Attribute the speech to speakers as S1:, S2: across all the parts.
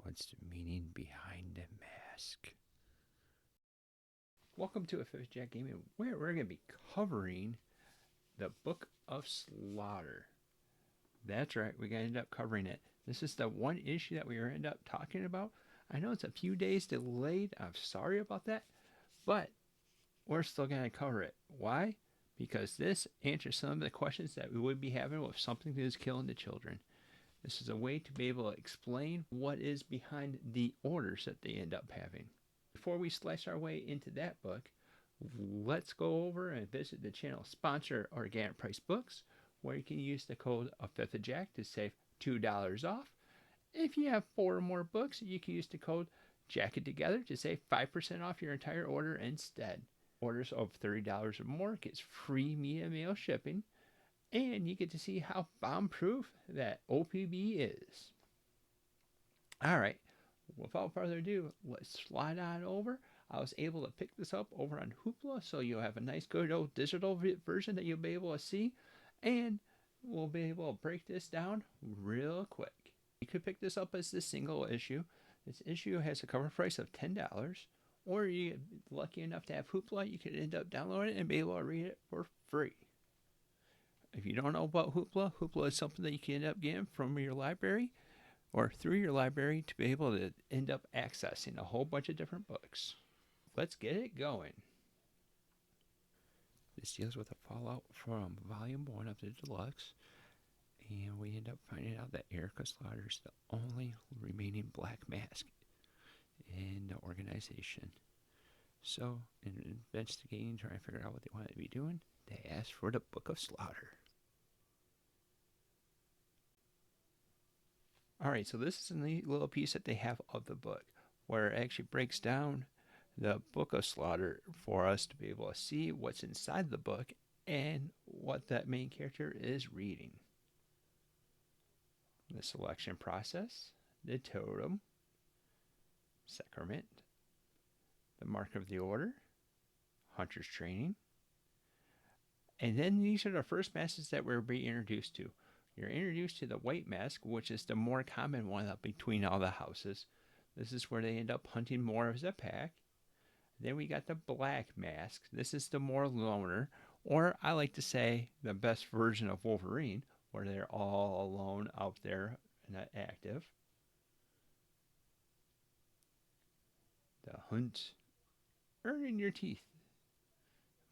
S1: What's the meaning behind the mask? Welcome to a Fifth Jack Gaming, where we're going to be covering the Book of Slaughter. That's right, we're going to end up covering it. This is the one issue that we end up talking about. I know it's a few days delayed. I'm sorry about that, but we're still going to cover it. Why? Because this answers some of the questions that we would be having with something that is killing the children. This is a way to be able to explain what is behind the orders that they end up having. Before we slice our way into that book, let's go over and visit the channel sponsor, Organic Price Books, where you can use the code of Fifth of Jack to save $2 off. If you have 4 or more books, you can use the code Jack It Together to save 5% off your entire order instead. Orders of $30 or more gets free media mail shipping, and you get to see how bomb-proof that OPB is. All right, without further ado, let's slide on over. I was able to pick this up over on Hoopla, so you'll have a nice good old digital version that you'll be able to see, and we'll be able to break this down real quick. You could pick this up as the single issue. This issue has a cover price of $10, or you get lucky enough to have Hoopla, you could end up downloading it and be able to read it for free. If you don't know about Hoopla, Hoopla is something that you can end up getting from your library or through your library to be able to end up accessing a whole bunch of different books. Let's get it going. This deals with a fallout from Volume 1 of the Deluxe, and we end up finding out that Erica Slaughter is the only remaining Black Mask in the organization. So, in investigating, trying to figure out what they wanted to be doing, they asked for the Book of Slaughter. Alright, so this is a neat little piece that they have of the book, where it actually breaks down the Book of Slaughter for us to be able to see what's inside the book and what that main character is reading. The selection process, the totem, sacrament, the mark of the order, hunter's training, and then these are the first masks that we're being introduced to. You're introduced to the white mask, which is the more common one up between all the houses. This is where they end up hunting more as a pack. Then we got the black mask. This is the more loner, or I like to say the best version of Wolverine, where they're all alone out there and not active. The hunt, earning your teeth.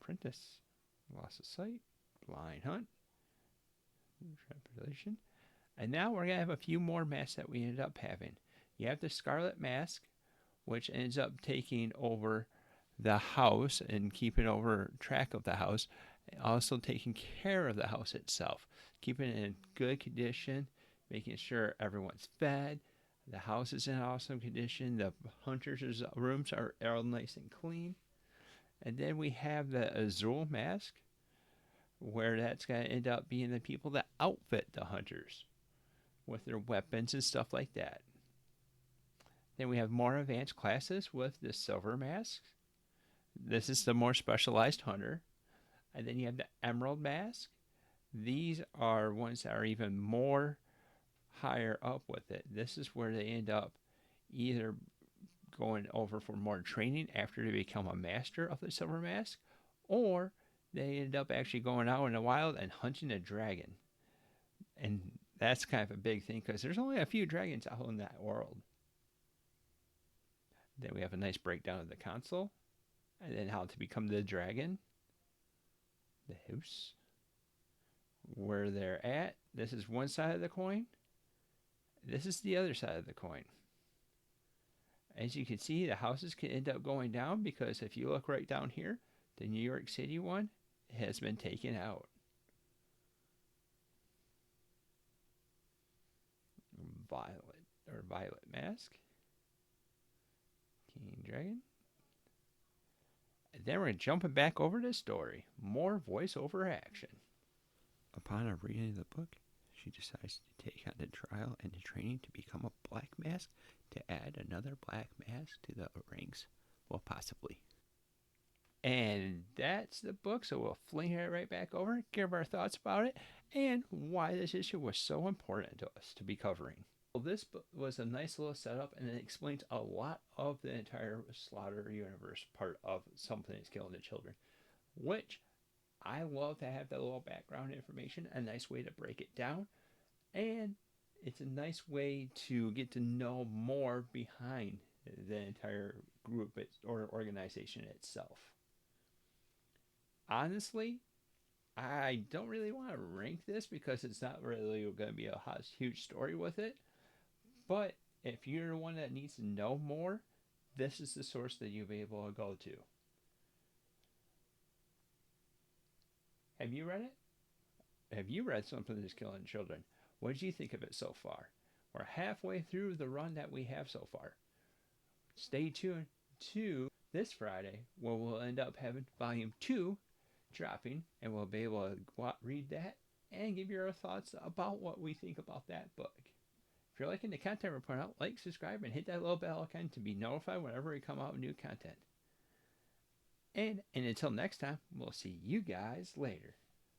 S1: Apprentice, loss of sight, blind hunt, trepidation. And now we're going to have a few more masks that we end up having. You have the Scarlet Mask, which ends up taking over the house and keeping over track of the house, also taking care of the house itself, keeping it in good condition, making sure everyone's fed, the house is in awesome condition, the hunters' rooms are all nice and clean. And then we have the Azul Mask, where that's going to end up being the people that outfit the hunters with their weapons and stuff like that. Then we have more advanced classes with the Silver Mask. This is the more specialized hunter. And then you have the Emerald Mask. These are ones that are even more higher up with it. This is where they end up either going over for more training after they become a master of the Silver Mask, or they end up actually going out in the wild and hunting a dragon. And that's kind of a big thing because there's only a few dragons out in that world. Then we have a nice breakdown of the console, and then how to become the dragon, the house, where they're at. This is one side of the coin. This is the other side of the coin. As you can see, the houses can end up going down because if you look right down here, the New York City one has been taken out. Violet Mask, King Dragon. And then we're jumping back over to the story. More voiceover action. Upon a reading of the book, she decides to take on the trial and the training to become a Black Mask to add another Black Mask to the ranks. Well, possibly. And that's the book, so we'll fling it right back over, give our thoughts about it, and why this issue was so important to us to be covering. Well, this book was a nice little setup, and it explains a lot of the entire Slaughter universe part of Something That's Killing the Children, which I love to have that little background information, a nice way to break it down, and it's a nice way to get to know more behind the entire group or organization itself. Honestly, I don't really want to rank this because it's not really going to be a huge story with it. But if you're one that needs to know more, this is the source that you'll be able to go to. Have you read it? Have you read Something That's Killing Children? What did you think of it so far? We're halfway through the run that we have so far. Stay tuned to this Friday where we'll end up having Volume 2 dropping, and we'll be able to go out, read that, and give you our thoughts about what we think about that book. If you're liking the content we're putting out, like, subscribe, and hit that little bell icon to be notified whenever we come out with new content. And until next time, we'll see you guys later.